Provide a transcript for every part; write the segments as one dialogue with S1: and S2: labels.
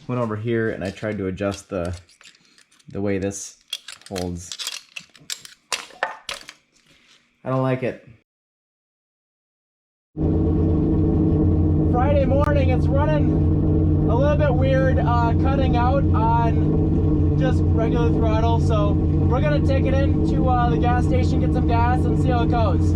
S1: went over here and I tried to adjust the way this holds. I don't like it. Friday morning, it's running a little bit weird, cutting out on just regular throttle, so we're gonna take it into the gas station, get some gas, and see how it goes.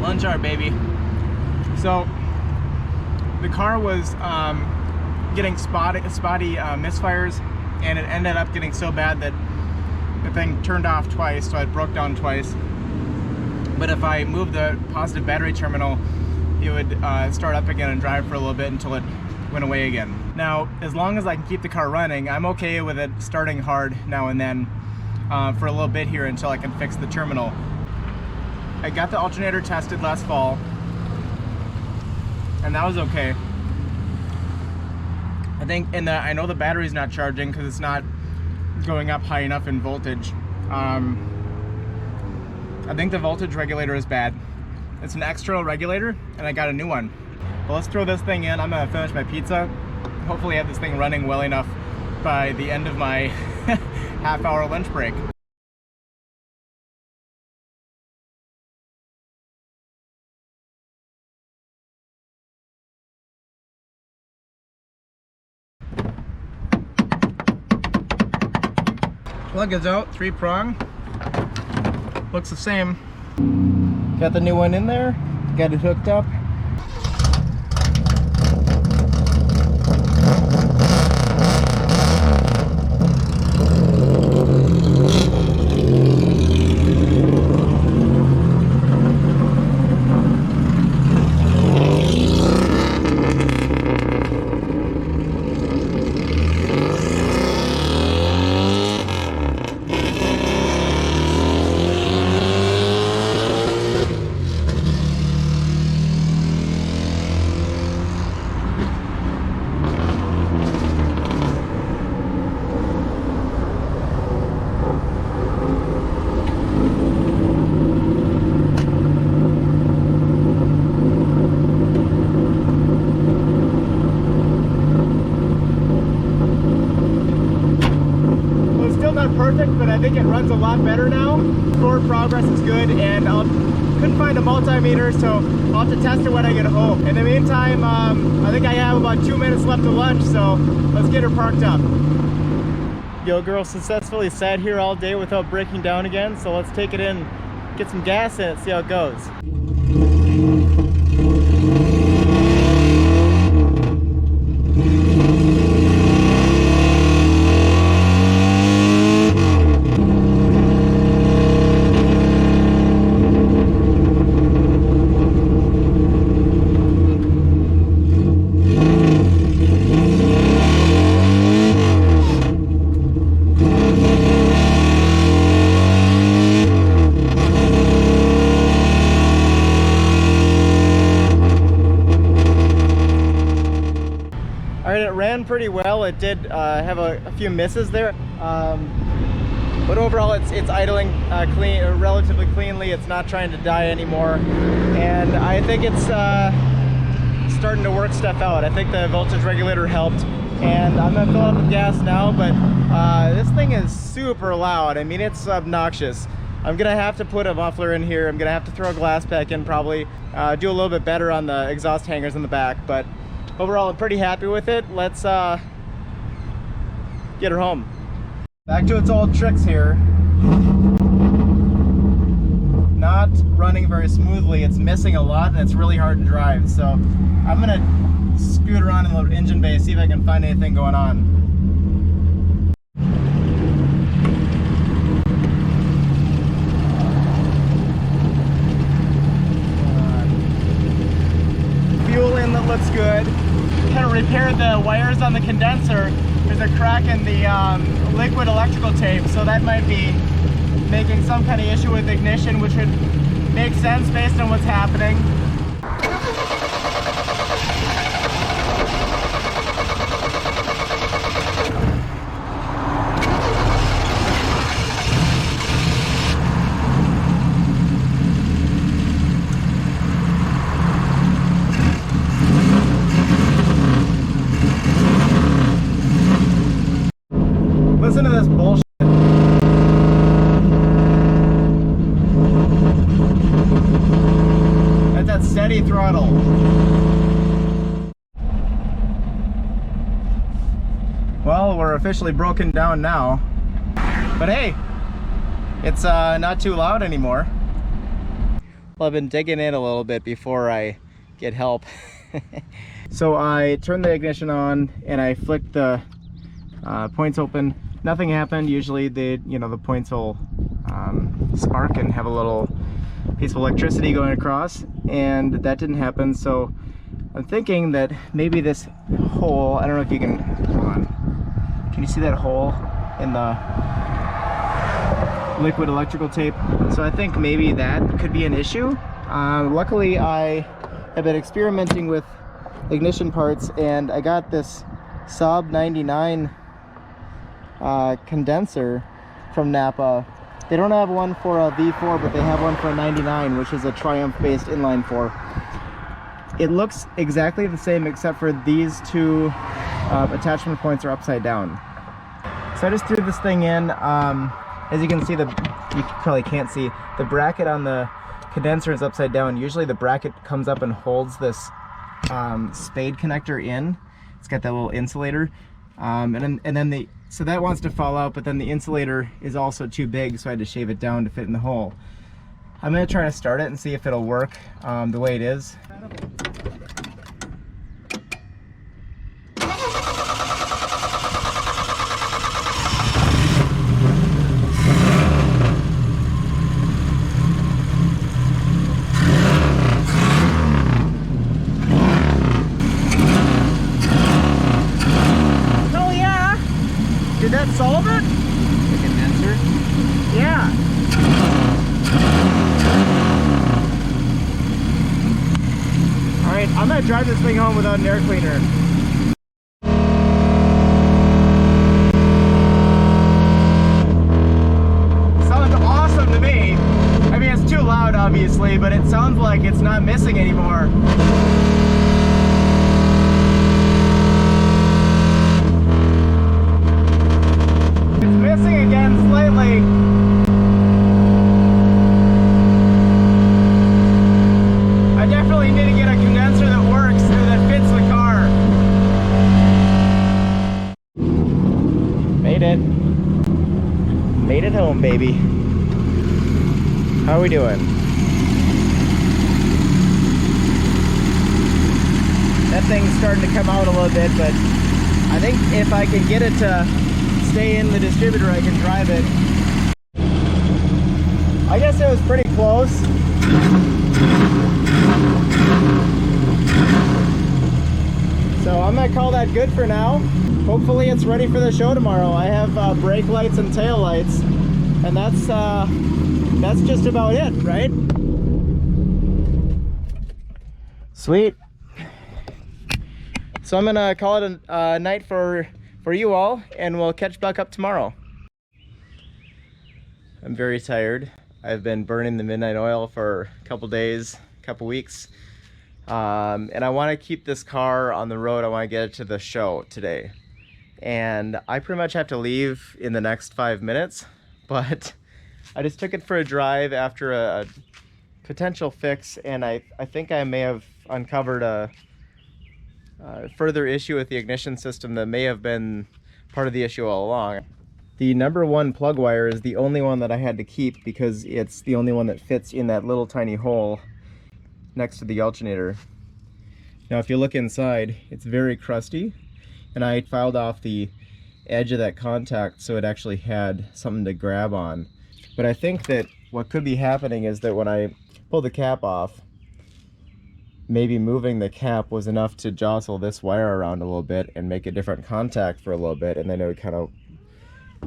S1: Lunch hour, baby. So the car was getting spotty misfires, and it ended up getting so bad that the thing turned off twice, so it broke down twice. But if I moved the positive battery terminal, it would start up again and drive for a little bit until it went away again. Now, as long as I can keep the car running, I'm okay with it starting hard now and then for a little bit here until I can fix the terminal. I got the alternator tested last fall, and that was okay. I think, I know the battery's not charging because it's not going up high enough in voltage. I think the voltage regulator is bad. It's an external regulator, and I got a new one. But let's throw this thing in. I'm gonna finish my pizza. Hopefully have this thing running well enough by the end of my half-hour lunch break. Plug is out, 3-prong. Looks the same. Got the new one in there, got it hooked up. Perfect, but I think it runs a lot better now. Forward progress is good, and couldn't find a multimeter, so I'll have to test it when I get home. In the meantime, I think I have about 2 minutes left to lunch, so let's get her parked up. Yo girl successfully sat here all day without breaking down again, so let's take it in, get some gas in it, see how it goes. Alright, it ran pretty well. It did have a few misses there, but overall it's idling relatively cleanly. It's not trying to die anymore, and I think it's starting to work stuff out. I think the voltage regulator helped, and I'm gonna fill up with gas now, but this thing is super loud. I mean, it's obnoxious. I'm gonna have to put a muffler in here. I'm gonna have to throw a glass pack in, probably do a little bit better on the exhaust hangers in the back, but overall I'm pretty happy with it. Let's get her home. Back to its old tricks here. Not running very smoothly. It's missing a lot, and it's really hard to drive. So I'm gonna scoot around in the engine bay, see if I can find anything going on. Fuel inlet looks good. Kind of repaired the wires on the condenser. There's a crack in the liquid electrical tape, so that might be making some kind of issue with ignition, which would make sense based on what's happening. Listen to this bullshit. That's that steady throttle. Well, we're officially broken down now. But hey, it's not too loud anymore. Well, I've been digging in a little bit before I get help. So I turned the ignition on and I flicked the points open. Nothing happened. Usually the points will spark and have a little piece of electricity going across, and that didn't happen. So I'm thinking that maybe this hole, I don't know if you can, hold on, can you see that hole in the liquid electrical tape? So I think maybe that could be an issue. Luckily I have been experimenting with ignition parts, and I got this Saab 99 condenser from Napa. They don't have one for a V4, but they have one for a 99, which is a Triumph based inline 4. It looks exactly the same except for these two attachment points are upside down. So I just threw this thing in. As you can see, you probably can't see, the bracket on the condenser is upside down. Usually the bracket comes up and holds this spade connector in. It's got that little insulator. So that wants to fall out, but then the insulator is also too big, so I had to shave it down to fit in the hole. I'm going to try to start it and see if it'll work the way it is. Did that solve it? The condenser? Yeah. Alright, I'm gonna drive this thing home without an air cleaner. Sounds awesome to me. I mean, it's too loud obviously, but it sounds like it's not missing anymore. Missing again slightly. I definitely need to get a condenser that works and that fits the car. Made it. Made it home, baby. How are we doing? That thing's starting to come out a little bit, but I think if I can get it to stay in the distributor, I can drive it. I guess it was pretty close. So I'm gonna call that good for now. Hopefully it's ready for the show tomorrow. I have brake lights and tail lights, and that's just about it, right? Sweet. So I'm gonna call it a night for you all, and we'll catch back up tomorrow. I'm very tired. I've been burning the midnight oil for a couple days, couple weeks, and I want to keep this car on the road. I want to get it to the show today, and I pretty much have to leave in the next 5 minutes, but I just took it for a drive after a potential fix, and I think I may have uncovered a further issue with the ignition system that may have been part of the issue all along. The number one plug wire is the only one that I had to keep because it's the only one that fits in that little tiny hole next to the alternator. Now if you look inside, it's very crusty, and I filed off the edge of that contact so it actually had something to grab on. But I think that what could be happening is that when I pull the cap off, maybe moving the cap was enough to jostle this wire around a little bit and make a different contact for a little bit, and then it would kind of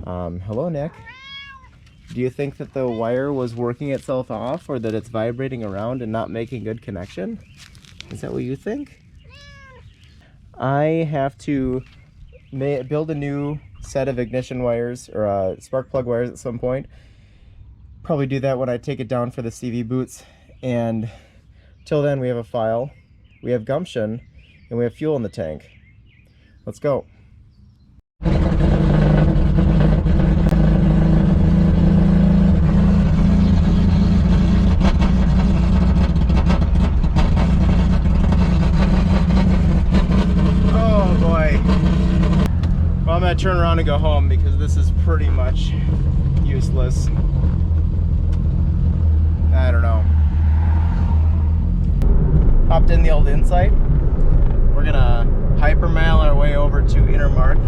S1: hello Nick, Do you think that the wire was working itself off, or that it's vibrating around and not making good connection? Is that what you think? I have to build a new set of ignition wires, or spark plug wires at some point. Probably do that when I take it down for the CV boots. And till then, we have a file, we have gumption, and we have fuel in the tank. Let's go. Oh boy. Well, I'm gonna turn around and go home because this is pretty much useless. I don't know. Hopped in the old Insight. We're gonna hypermail our way over to Intermarque,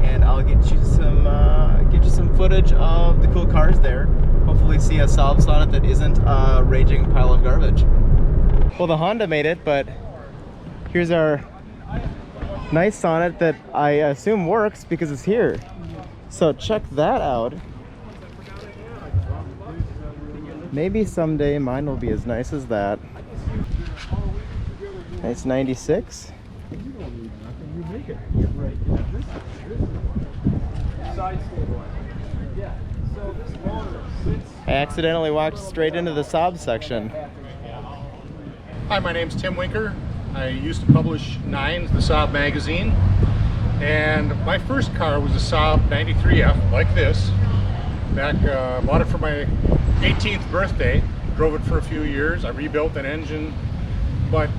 S1: and I'll get you some footage of the cool cars there. Hopefully see a Saab Sonett that isn't a raging pile of garbage. Well, the Honda made it, but here's our nice Sonett that I assume works because it's here. So check that out. Maybe someday mine will be as nice as that. Nice 96. I accidentally walked straight into the Saab section.
S2: Hi, my name's Tim Winker. I used to publish Nines, the Saab magazine. And my first car was a Saab 93F, like this. Bought it for my 18th birthday, drove it for a few years. I rebuilt an engine, but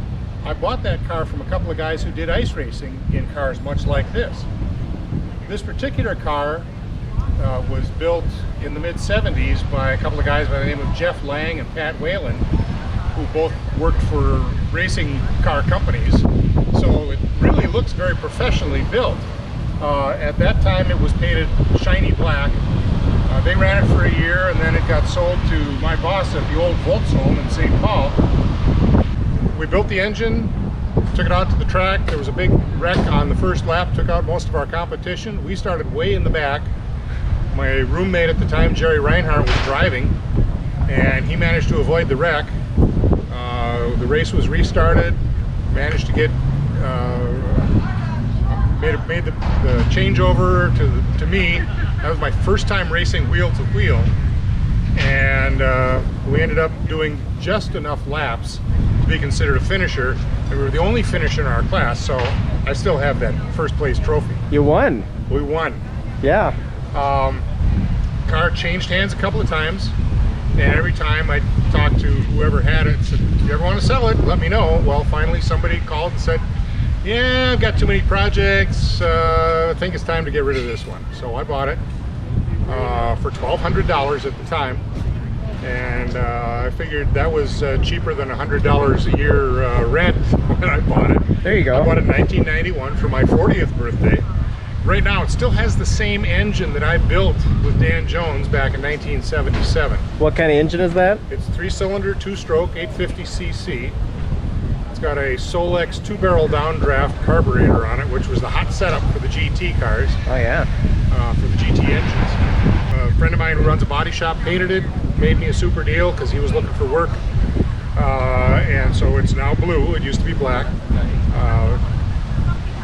S2: I bought that car from a couple of guys who did ice racing in cars much like this. This particular car was built in the mid-70s by a couple of guys by the name of Jeff Lang and Pat Whalen, who both worked for racing car companies. So it really looks very professionally built. At that time it was painted shiny black. They ran it for a year, and then it got sold to my boss at the old Volts home in St. Paul. We built the engine, took it out to the track. There was a big wreck on the first lap, took out most of our competition. We started way in the back. My roommate at the time, Jerry Reinhardt, was driving, and he managed to avoid the wreck. The race was restarted, managed to get made the changeover to me. That was my first time racing wheel to wheel, and we ended up doing just enough laps to be considered a finisher, and we were the only finisher in our class, so I still have that first place trophy.
S1: You won.
S2: We won.
S1: Yeah.
S2: Car changed hands a couple of times, and every time I talked to whoever had it, said, if you ever want to sell it, let me know. Well, finally somebody called and said, yeah, I've got too many projects, I think it's time to get rid of this one. So I bought it for $1,200 at the time, and I figured that was cheaper than $100 a year rent when I bought it.
S1: There you go.
S2: I bought it in 1991 for my 40th birthday. Right now it still has the same engine that I built with Dan Jones back in 1977.
S1: What kind of engine is that?
S2: It's 3-cylinder, 2-stroke, 850cc. It's got a Solex 2-barrel downdraft carburetor on it, which was the hot setup for the GT cars.
S1: Oh yeah.
S2: For the GT engines. A friend of mine who runs a body shop painted it, made me a super deal because he was looking for work. And so it's now blue. It used to be black.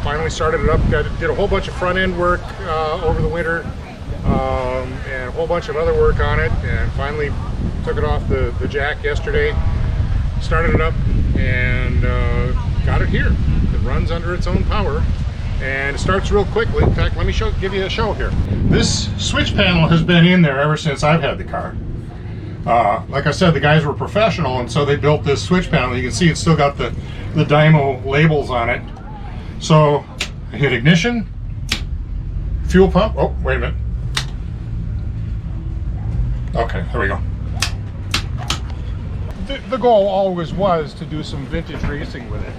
S2: Finally started it up, did a whole bunch of front end work over the winter, and a whole bunch of other work on it, and finally took it off the jack yesterday, started it up, and got it here. It runs under its own power, and it starts real quickly. In fact, let me give you a show here. This switch panel has been in there ever since I've had the car. Like I said, the guys were professional, and so they built this switch panel. You can see it's still got the dyno labels on it. So I hit ignition, fuel pump. Oh, wait a minute. Okay, there we go. The goal always was to do some vintage racing with it.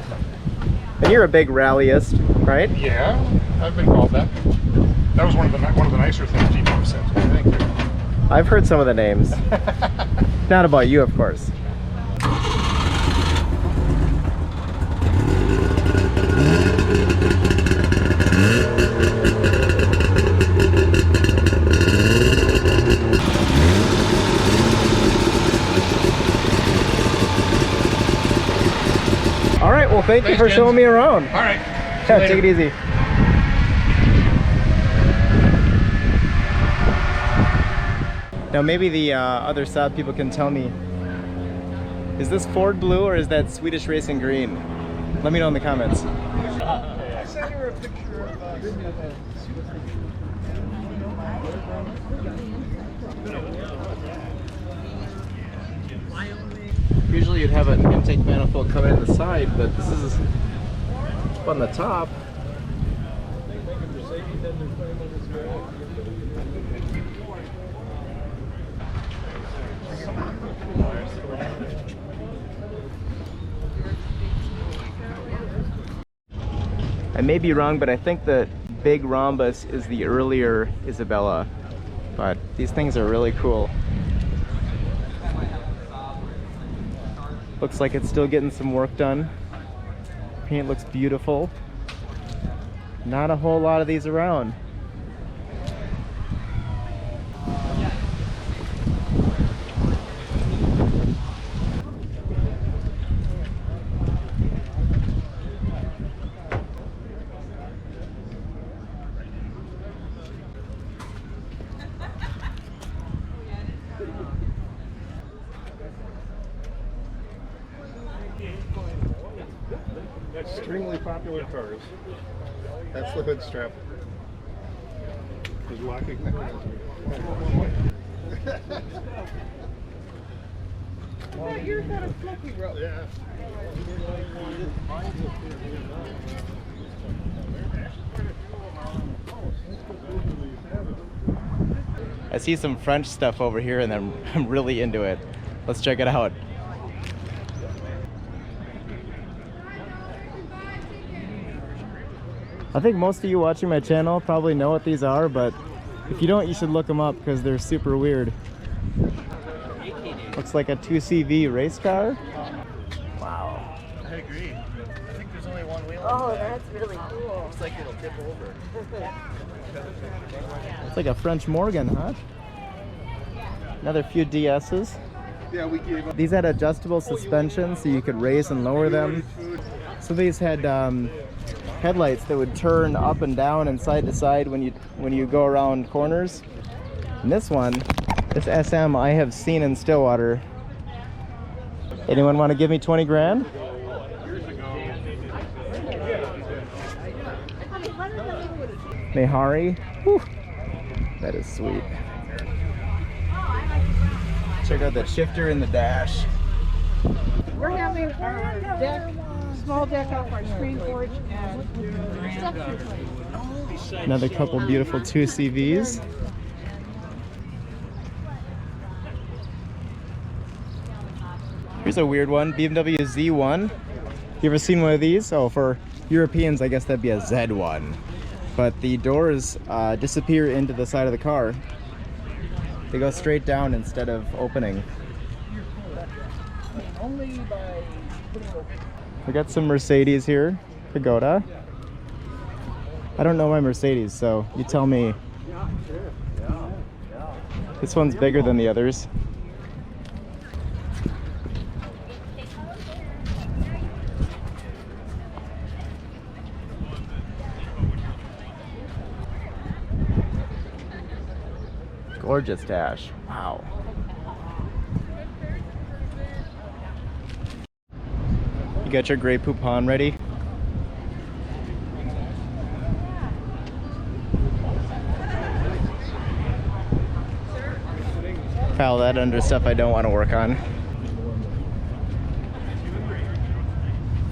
S1: And you're a big rallyist, right?
S2: Yeah, I've been called that. That was one of the nicer things people have said. Thank you.
S1: I've heard some of the names. Not about you, of course. Well, thank you
S2: Thanks,
S1: for
S2: Jens.
S1: showing me around.
S2: All right.
S1: Yeah, take it easy. Now maybe the other Saab people can tell me, is this Ford blue or is that Swedish Racing green? Let me know in the comments.
S3: I sent her a picture of
S1: Usually you'd have an intake manifold coming in the side, but this is on the top. I may be wrong, but I think the big rhombus is the earlier Isabella. But these things are really cool. Looks like it's still getting some work done. Paint looks beautiful. Not a whole lot of these around.
S2: Extremely popular cars. That's the hood strap. Is locking mechanism.
S3: Oh, yours got a smoky road.
S2: Yeah.
S1: I see some French stuff over here and I'm really into it. Let's check it out. I think most of you watching my channel probably know what these are, but if you don't, you should look them up because they're super weird. Looks like a 2CV race car. Wow.
S2: I agree. I think there's only one wheel.
S4: Oh, that's really cool.
S2: Looks like it'll tip over.
S1: It's like a French Morgan, huh? Another few DS's.
S2: Yeah, we gave up.
S1: These had adjustable suspension so you could raise and lower them. So these had headlights that would turn up and down and side to side when you go around corners. And this one, this SM, I have seen in Stillwater. Anyone want to give me 20 grand? Mehari. Whew. That is sweet. Check out that shifter in the dash.
S3: We're having our deck, small deck off our screen porch and structure plate.
S1: Another couple beautiful 2CVs. Here's a weird one, BMW Z1. You ever seen one of these? Oh, for Europeans, I guess that'd be a Z1. But the doors disappear into the side of the car. They go straight down instead of opening. We got some Mercedes here, Pagoda. I don't know my Mercedes, so you tell me. This one's bigger than the others. Gorgeous dash. Wow. You got your Grey Poupon ready? Pile that under stuff I don't want to work on.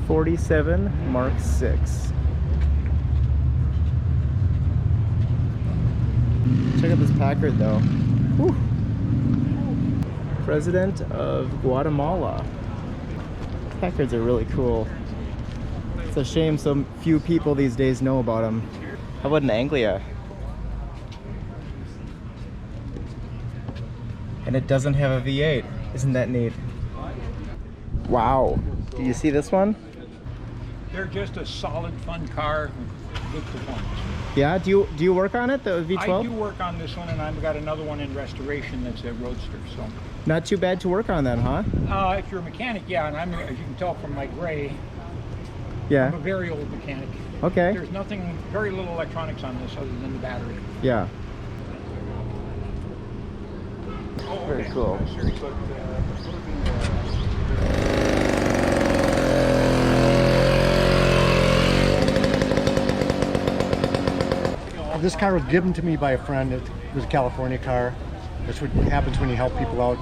S1: 47 Mark 6. Check out this Packard though. Whew. President of Guatemala. Packards are really cool. It's a shame so few people these days know about them. How about an Anglia? And it doesn't have a V8. Isn't that neat? Wow. Do you see this one?
S5: They're just a solid, fun car with good performance.
S1: Yeah, do you work on it, the V12?
S5: I do work on this one, and I've got another one in restoration that's a Roadster. So,
S1: not too bad to work on then, huh?
S5: if you're a mechanic, yeah. And I'm, as you can tell from my gray,
S1: Yeah.
S5: I'm a very old mechanic.
S1: Okay.
S5: There's nothing, very little electronics on this other than the battery.
S1: Yeah. Very cool.
S6: This car was given to me by a friend. It was a California car. That's what happens when you help people out.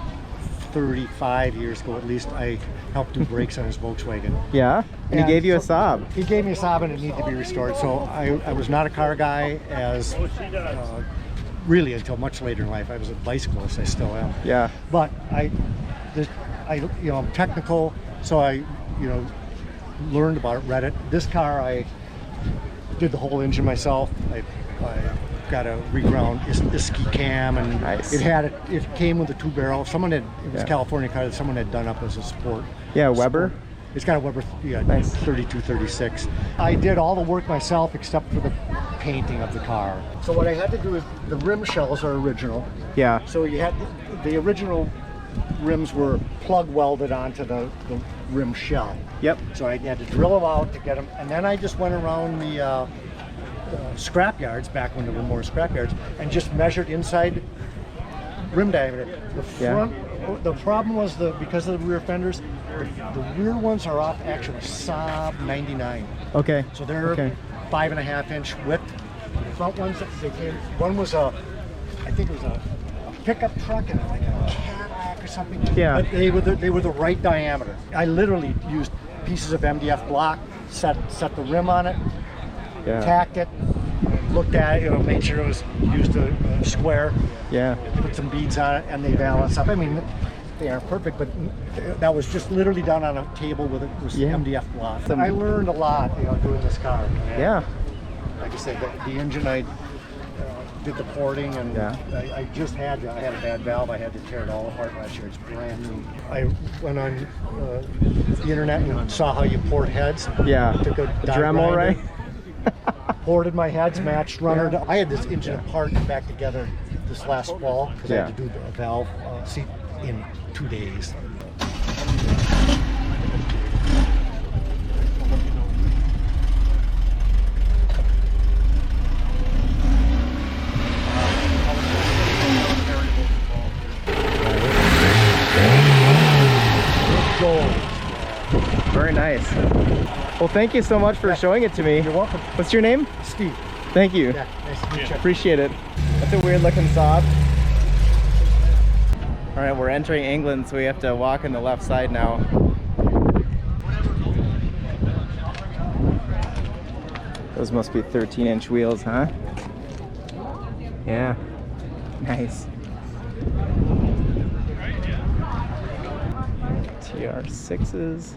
S6: 35 years ago at least, I helped do brakes on his Volkswagen.
S1: Yeah? And he gave you a Saab.
S6: He gave me a Saab and it needed to be restored. So I was not a car guy as really until much later in life. I was a bicyclist, I still am.
S1: Yeah.
S6: But I'm technical, so I learned about it, read it. This car, I did the whole engine myself. I got a reground ski cam, and
S1: nice.
S6: It came with a 2-barrel. It was a California car that someone had done up as a sport.
S1: Yeah, Weber.
S6: It's got a Weber,
S1: nice.
S6: 3236. I did all the work myself except for the painting of the car. So what I had to do is, the rim shells are original.
S1: Yeah.
S6: So you had the original rims were plug welded onto the rim shell.
S1: Yep.
S6: So I had to drill them out to get them, and then I just went around the scrap yards, back when there were more scrap yards, and just measured inside rim diameter. The front, the problem was because of the rear fenders, the rear ones are off actually Saab 99.
S1: Okay.
S6: So they're 5.5-inch width. The front ones, one was I think it was a pickup truck and like a Cadillac or something.
S1: Yeah.
S6: But they were the right diameter. I literally used pieces of MDF block, set the rim on it, tacked it, looked at it, made sure it was used a square.
S1: Yeah.
S6: Put some beads on it, and they balance up. I mean, they aren't perfect, but that was just literally done on a table with MDF block. I learned a lot, doing this car.
S1: Yeah.
S6: Like I said, the engine, I did the porting, and I had a bad valve. I had to tear it all apart last year. It's brand new. I went on the internet and saw how you port heads.
S1: Yeah.
S6: Took a
S1: Dremel, right?
S6: Ported my heads, matched runner. I had this engine apart and back together this last fall because I had to do the valve seat in 2 days.
S1: Very nice. Well, thank you so much for showing it to me.
S6: You're welcome.
S1: What's your name?
S6: Steve.
S1: Thank you.
S6: Yeah, nice to meet you.
S1: Appreciate it. That's a weird looking Saab. All right, we're entering England, so we have to walk on the left side now. Those must be 13-inch wheels, huh? Yeah. Nice. TR6s.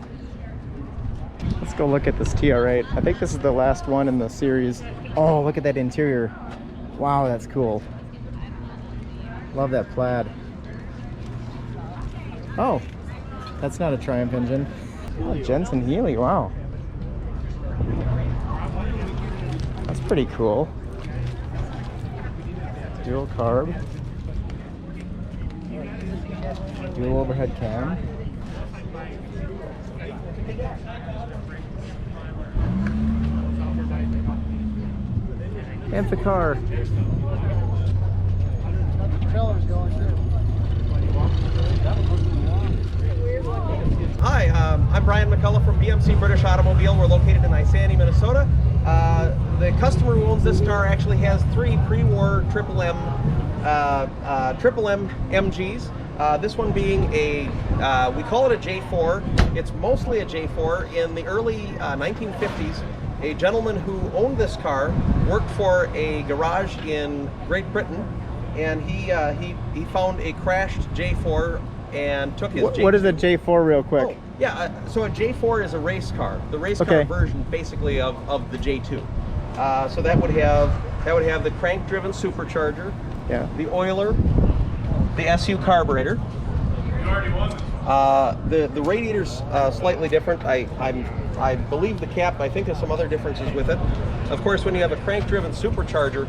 S1: Let's go look at this TR8. I think this is the last one in the series. Oh, look at that interior. Wow, that's cool. Love that plaid. Oh, that's not a Triumph engine. Oh, Jensen Healy, wow. That's pretty cool. Dual carb. Dual overhead cam. And the car.
S7: Hi, I'm Brian McCullough from BMC British Automobile. We're located in Isani, Minnesota. The customer who owns this car actually has 3 pre-war Triple M MGs. This one being we call it a J4. It's mostly a J4. In the early 1950s, a gentleman who owned this car worked for a garage in Great Britain, and he found a crashed J4 and took his J2.
S1: What is a J4 real quick?
S7: Oh, yeah, so a J4 is a race car. The race car version basically of the J2. So that would have the crank-driven supercharger, the oiler, the SU carburetor. The radiator's slightly different. I believe the cap, I think there's some other differences with it. Of course, when you have a crank-driven supercharger,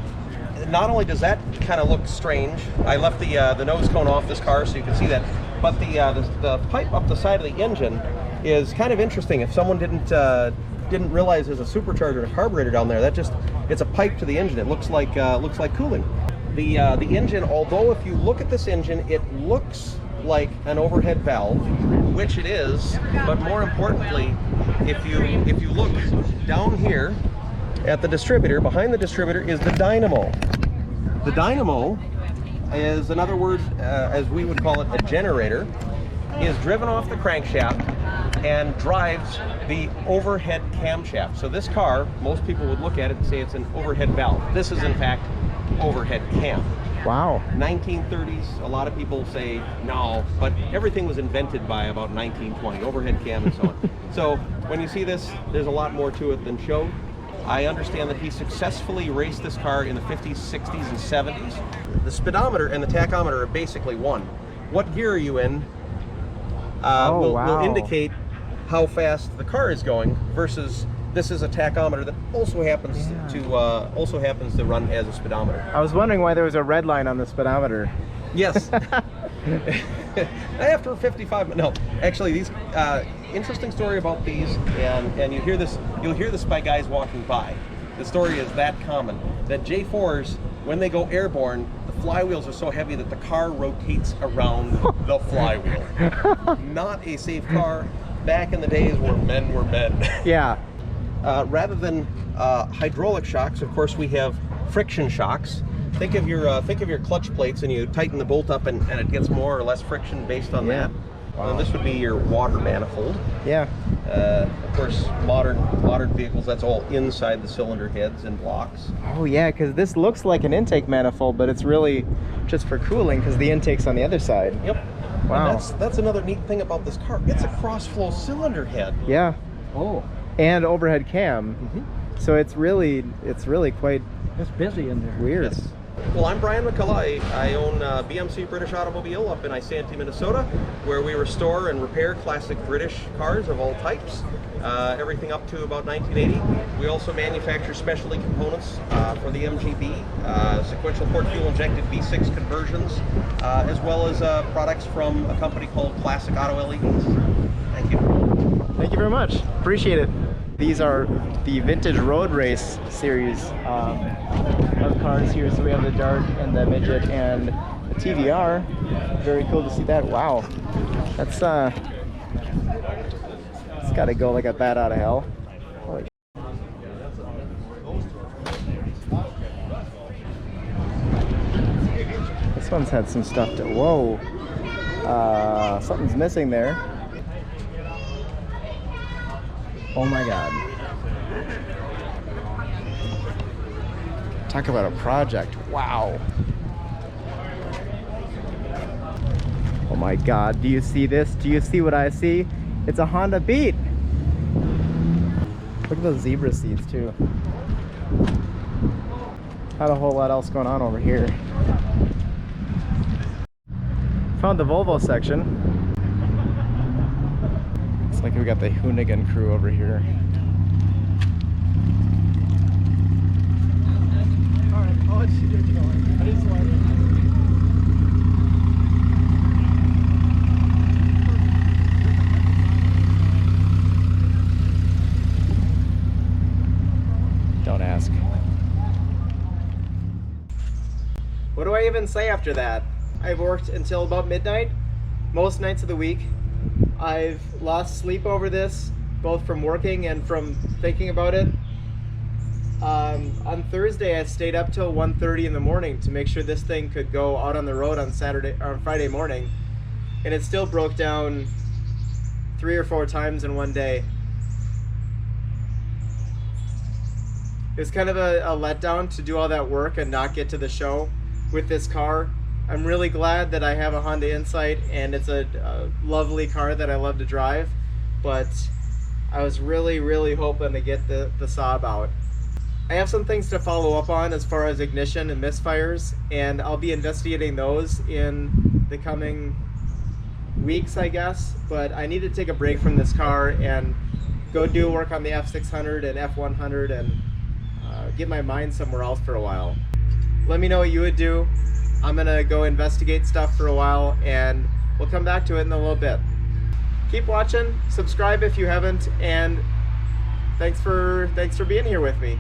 S7: not only does that kind of look strange, I left the nose cone off this car so you can see that, but the pipe up the side of the engine is kind of interesting. If someone didn't didn't realize there's a supercharger and a carburetor down there. It's a pipe to the engine. It looks like cooling. The engine, although if you look at this engine, it looks like an overhead valve, which it is, but more importantly, if you look down here at the distributor, behind the distributor is the dynamo. The dynamo is, in other words, as we would call it, a generator, is driven off the crankshaft and drives the overhead camshaft. So this car, most people would look at it and say it's an overhead valve. This is in fact overhead cam.
S1: Wow.
S7: 1930s, a lot of people say no, but everything was invented by about 1920, overhead cam and so on. So when you see this, there's a lot more to it than shown. I understand that he successfully raced this car in the 50s, 60s, and 70s. The speedometer and the tachometer are basically one. What gear are you in will indicate how fast the car is going, versus this is a tachometer that also happens to run as a speedometer.
S1: I was wondering why there was a red line on the speedometer.
S7: Yes. After 55, no, actually these, interesting story about these, and you'll hear this by guys walking by. The story is that common, that J4s, when they go airborne, the flywheels are so heavy that the car rotates around the flywheel. Not a safe car back in the days where men were men.
S1: Yeah.
S7: Rather than hydraulic shocks, of course, we have friction shocks. Think of your clutch plates, and you tighten the bolt up, and it gets more or less friction based on that. Wow. And this would be your water manifold.
S1: Yeah.
S7: Of course, modern vehicles, that's all inside the cylinder heads and blocks.
S1: Oh yeah, because this looks like an intake manifold, but it's really just for cooling because the intake's on the other side.
S7: Yep.
S1: Wow.
S7: And that's another neat thing about this car. It's a cross-flow cylinder head.
S1: Yeah.
S5: Oh,
S1: And overhead cam.
S7: Mm-hmm.
S1: So it's really quite
S5: it's busy in there.
S1: weird.
S7: Yes. Well, I'm Brian McCullough. I own BMC British Automobile up in Isanti, Minnesota, where we restore and repair classic British cars of all types, everything up to about 1980. We also manufacture specialty components for the MGB, sequential port fuel injected V6 conversions, as well as products from a company called Classic Auto LEDs. Thank you.
S1: Thank you very much. Appreciate it. These are the vintage road race series of cars here. So we have the Dart and the Midget and the TVR. Very cool to see that. Wow. That's it's got to go like a bat out of hell. Holy. This one's had some stuff to, whoa. Something's missing there. Oh my God. Talk about a project. Wow. Oh my God. Do you see this? Do you see what I see? It's a Honda Beat. Look at those zebra seats too. Not a whole lot else going on over here. Found the Volvo section. Like we got the Hoonigan crew over here.
S3: Alright, I'll let you get going. I just want
S1: Don't ask. What do I even say after that? I've worked until about midnight, most nights of the week. I've lost sleep over this, both from working and from thinking about it. On Thursday, I stayed up till 1:30 in the morning to make sure this thing could go out on the road on Friday morning, and it still broke down 3 or 4 times in one day. It was kind of a letdown to do all that work and not get to the show with this car. I'm really glad that I have a Honda Insight, and it's a lovely car that I love to drive, but I was really hoping to get the Saab out. I have some things to follow up on as far as ignition and misfires, and I'll be investigating those in the coming weeks, I guess, but I need to take a break from this car and go do work on the F600 and F100 and get my mind somewhere else for a while. Let me know what you would do. I'm gonna go investigate stuff for a while, and we'll come back to it in a little bit. Keep watching, subscribe if you haven't, and thanks for being here with me.